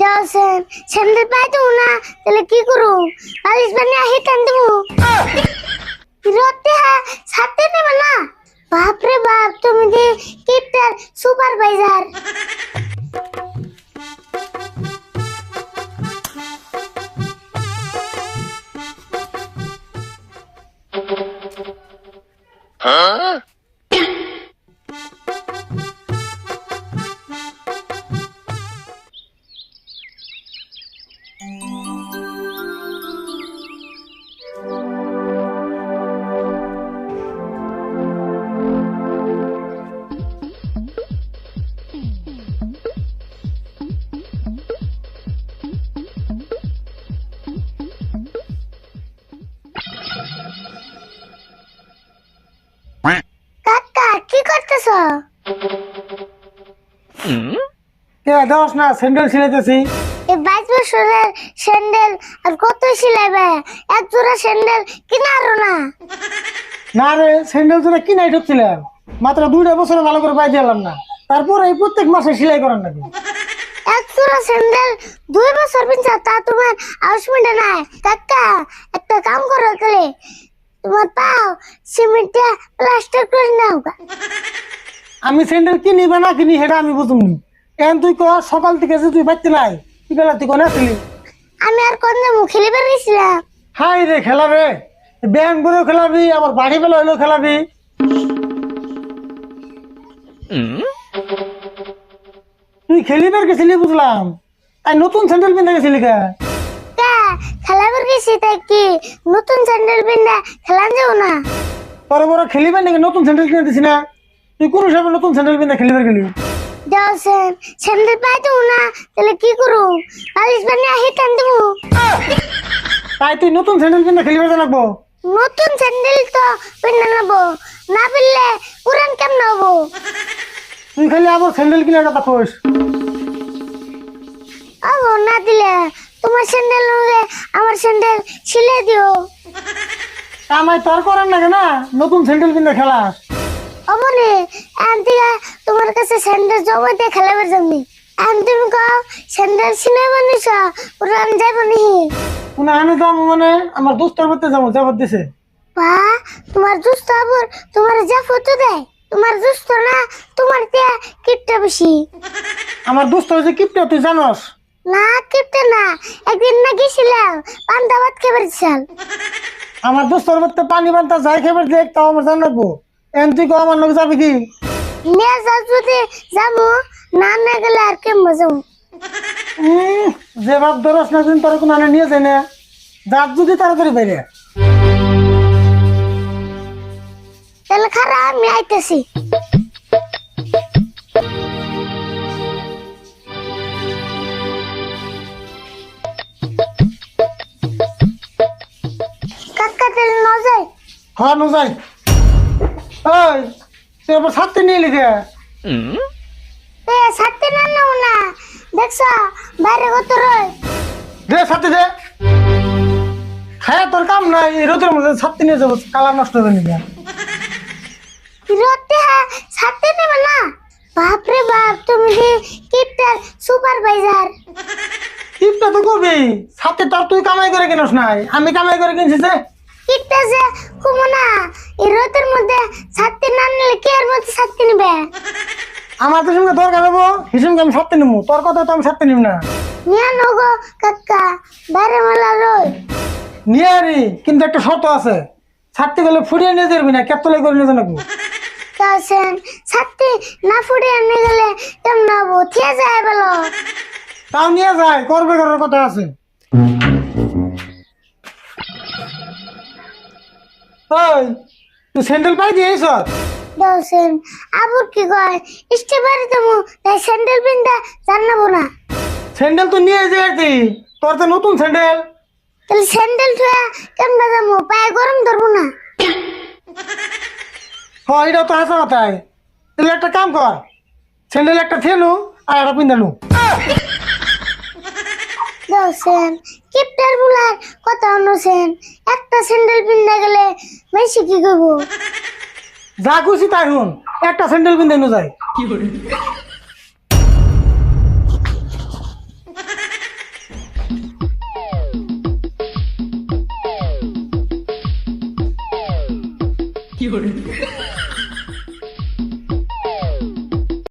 দেওছেন sandal পাই দেবো না, তাহলে কি করু? বালিশ বানিয়ে হিটান দেবো। রতে হ্যাঁ ছাড়তে নেবে না। বাপরে বাপ, তুমি যে কিপটার সুপারভাইজার। কাকা কি করতেছ? দোষ না, স্যান্ডেল ছিলাইতেছি। এই 22 বছরের স্যান্ডেল আর কত সিলাইবে? এক জোড়া স্যান্ডেল কিনারো না। না রে, স্যান্ডেল তো কিনাই ঢুকছিলাম, মাত্র 2টা বছরে ভালো করে পাই দিলাম না, তারপর এই প্রত্যেক মাসে সেলাই করার নাকি। এক জোড়া স্যান্ডেল 2 বছর পিনছা, তা তোমার আউসমেন্টে নাই। কাকা একটা কাম করো, তাহলে তোমার পাও সিমেন্টে প্লাস্টার করে নাও। আমি স্যান্ডেল কিনি বা না কিনি সেটা আমি বুঝুমনি। এখন তুই কর, সকাল থেকে যে তুই বাড়তে নাই, কি বেলা তুই কোন আসলি? আমি আর কোন যাবো, খেলে বেরিয়েছিলাম। হাই রে, খেলাবে ব্যায়াম করেও খেলাবি, আবার বাড়ি বেলা হইলেও খেলাবি। তুই খেলিবার গেছিলি বুঝলাম, তাই নতুন স্যান্ডেল পিনতে গেছিলি কে? খেলা বেরিয়েছি, তাই কি নতুন স্যান্ডেল পিন্দা খেলান যাবো না? বড় বড় খেলিবার নাকি নতুন স্যান্ডেল কিনে দিছি না? তুই কোন হিসাবে নতুন স্যান্ডেল পিনতে খেলিবার গেলি? দেওছেন স্যান্ডেল পাই দেবো না, তাহলে কি করু? বালিশ বানিয়ে হিটান দেবো। তাই তুই নতুন স্যান্ডেল পিনতে খেলিবার জানাবো? নতুন স্যান্ডেল তো পিন্না নেবো, না পিনলে পুরান কেমন হবো? তুই খালি আবার স্যান্ডেল কিনে কথা কইস। আবো না দিলে তোমার স্যান্ডেল হলে আমার স্যান্ডেল ছিলে দিও। আমায় তোর করার নাকি না, নতুন স্যান্ডেল কিনে খেলাস? অমনে আন্টিকা তোমার কাছে স্যান্ডেল জমাতে খেলাবার জন্য। তুমি কও স্যান্ডেল ছিলে বানিস, পুরান যাইব নি? কোন আনে দাম মানে আমার দোস্তের মধ্যে যাবো, যাবার দিছে। বা তোমার দুস্থ আবার তোমার যা ফটো দেয়, তোমার দুস্থ না তোমার তে কিপটা বেশি। আমার দোস্ত হয়েছে কিপটা, তুই জানস? না কিপটা না, একদিন না গেছিলাম পান্তা ভাত খেয়ে বেড়েছিলাম। আমার দোস্তর মধ্যে পানি বান্তা যাই খেবার দেখ, তাও আমার জানাবো। এখন তুই কো আমার লোক যাবি কি? নিয়ে যাও যদি যাবো, না না গেলে আর কেমন যাবো? যে ভাব ধরস না, দিন তোর কোনো আনে নিয়ে যায় না, যাক যদি তাড়াতাড়ি বাইরে। তাহলে খারাপ, আমি আইতেছি। কাকা তাহলে ন যাই? হ্যাঁ নো যাই। ওই তুই আবার ছাড়তে নিয়ে লিখে ছাড়তে না নাও না, দেখছ বাইরে কত রয়। দে ছাড়তে দে। হ্যাঁ তোর কাম নাই, এই রোদের মধ্যে ছাড়তে নিয়ে যাবো, কালার নষ্ট হবে নিয়ে। রতে হ্যাঁ ছাড়তে নেবে না। বাপরে বাপ, তুমি যে কিপটার সুপারভাইজার। টিপটা তো কবি ছাড়তে, তোর তুই কামাই করে কিনস নাই, আমি কামাই করে কিনছি যে। কিপটা যে কুমো না, এই রোদের মধ্যে ছাড়তে না নিলে কে আর মধ্যে ছাড়তে নেবে? আমার তো সঙ্গে দরকার হবো, হিসেবে আমি ছাড়তে নিবো, তোর কথা তো আমি ছাড়তে নিব না। নিয়ে নগো কাকা, বাইরে মেলা রয়। নিয়ে আরি, কিন্তু একটা শর্ত আছে, ছাড়তে গেলে ফুটিয়ে নিয়ে যাবি না, কেতলাই করে নিয়ে জানাবো। তাছেন ছাড়তে না ফুটিয়ে নিয়ে গেলে কেমন হবো? থিয়ে যায় বলো। তাও নিয়ে যায়, করবে করার কথা আছে। ওই তুই স্যান্ডেল পাই দিয়েছ? দেওছেন আবুর কি কয় ইষ্টে বাড়ি তুমি, তাই স্যান্ডেল পিনটা জানাবো না। স্যান্ডেল তো নিয়ে যাই, তোর তো নতুন স্যান্ডেল। তাহলে স্যান্ডেল ছুঁয়া কেমন যাবো? পায়ে গরম ধরবো না। হ্যাঁ এটা তো হাসা কথাই। তাহলে একটা কাম কর, স্যান্ডেল একটা থেনু আর একটা পিন্দানু। দেওছেন কিপটার বুলার কথা অনুছেন, একটা স্যান্ডেল পিনতে গেলে বেশি কি করবো? যা খুশি তাই হুন, একটা স্যান্ডেল পিন্দানু যায়।